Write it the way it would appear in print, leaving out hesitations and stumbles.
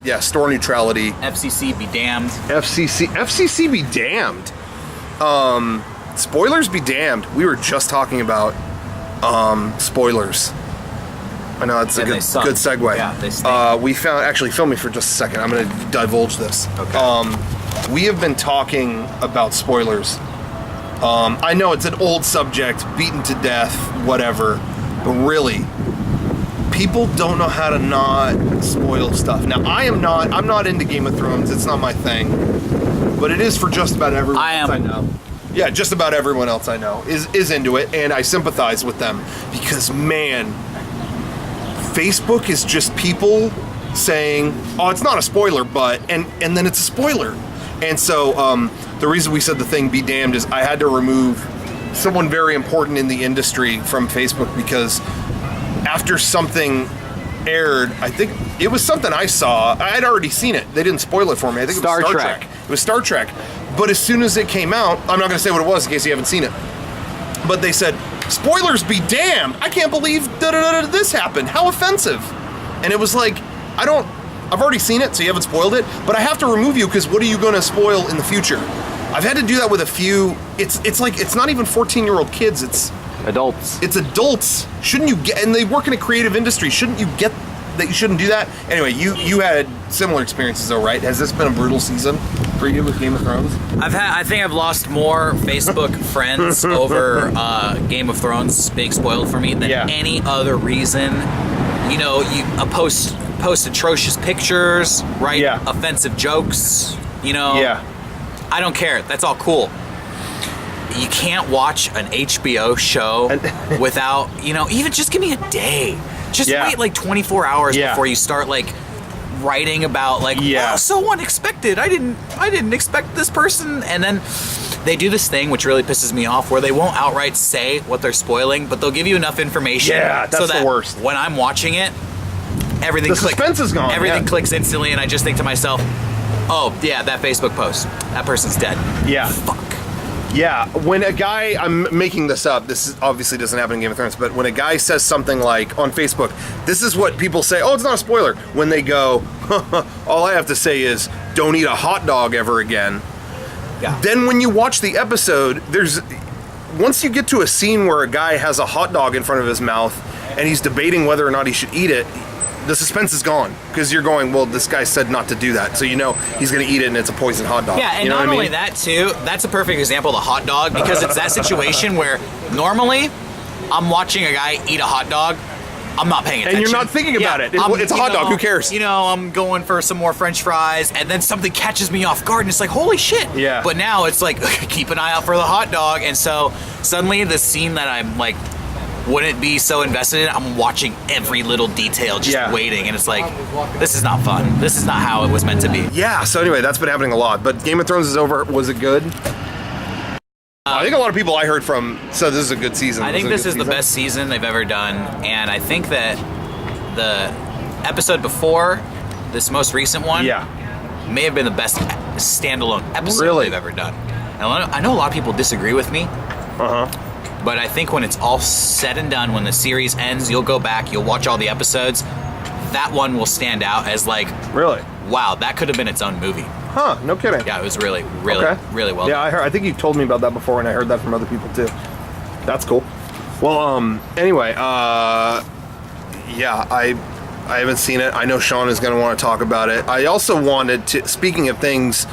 Yeah, store neutrality. FCC be damned. FCC be damned. Spoilers be damned. We were just talking about spoilers. I know that's a good segue. Yeah, they stink. We found, actually, film me for just a second. I'm going to divulge this. Okay. We have been talking about spoilers. I know it's an old subject, beaten to death, whatever, but really, people don't know how to not spoil stuff. Now, I'm not into Game of Thrones. It's not my thing, but it is for just about everyone else I know. Yeah, just about everyone else I know is into it, and I sympathize with them because, man, Facebook is just people saying, "Oh, it's not a spoiler, but," and then it's a spoiler. And so the reason we said the thing be damned is I had to remove someone very important in the industry from Facebook because after something aired, I think it was something I saw. I had already seen it. They didn't spoil it for me. I think it was Star Trek. It was Star Trek. But as soon as it came out, I'm not going to say what it was in case you haven't seen it, but they said, "Spoilers be damned. I can't believe this happened. How offensive." And it was like, I've already seen it, so you haven't spoiled it, but I have to remove you because what are you going to spoil in the future? I've had to do that with a few. It's like, it's not even 14-year-old kids. It's adults. It's adults. Shouldn't you get, and they work in a creative industry, shouldn't you get that you shouldn't do that? Anyway, you had similar experiences though, right? Has this been a brutal season for you with Game of Thrones? I think I've lost more Facebook friends over Game of Thrones being spoiled for me than any other reason. You know, you post atrocious pictures, right? Yeah. Offensive jokes, you know. Yeah. I don't care. That's all cool. You can't watch an HBO show without, you know, even just give me a day. Just wait like 24 hours before you start like writing about like, wow, so unexpected. I didn't expect this person. And then they do this thing which really pisses me off where they won't outright say what they're spoiling, but they'll give you enough information. Yeah, that's so that the worst. When I'm watching it, everything the suspense is gone. Everything clicks instantly, and I just think to myself, oh yeah, that Facebook post, that person's dead. Yeah. Fuck. Yeah, when a guy, I'm making this up, this obviously doesn't happen in Game of Thrones, but when a guy says something like on Facebook, this is what people say, oh, it's not a spoiler, when they go, all I have to say is, don't eat a hot dog ever again. Yeah. Then when you watch the episode, once you get to a scene where a guy has a hot dog in front of his mouth and he's debating whether or not he should eat it, the suspense is gone because you're going, well, this guy said not to do that, so you know he's going to eat it and it's a poison hot dog. Yeah, and you know not only I mean? that too, that's a perfect example of the hot dog because it's that situation where normally I'm watching a guy eat a hot dog, I'm not paying attention. And you're not thinking about it. It's a hot dog, who cares? You know, I'm going for some more French fries and then something catches me off guard and it's like, holy shit. Yeah. But now it's like, keep an eye out for the hot dog, and so suddenly the scene that I'm like, wouldn't be so invested in, I'm watching every little detail, just waiting, and it's like, this is not fun. This is not how it was meant to be. Yeah, so anyway, that's been happening a lot, but Game of Thrones is over. Was it good? I think a lot of people I heard from said this is a good season. I think this is the best season they've ever done, and I think that the episode before, this most recent one, may have been the best standalone episode they've ever done. I know a lot of people disagree with me. But I think when it's all said and done, when the series ends, you'll go back, you'll watch all the episodes, that one will stand out as like, really? Wow, that could have been its own movie. Huh, no kidding. Yeah, it was really well done. Yeah, I think you told me about that before, and I heard that from other people too. That's cool. Well, anyway, yeah, I haven't seen it. I know Sean is going to want to talk about it. I also wanted to, speaking of things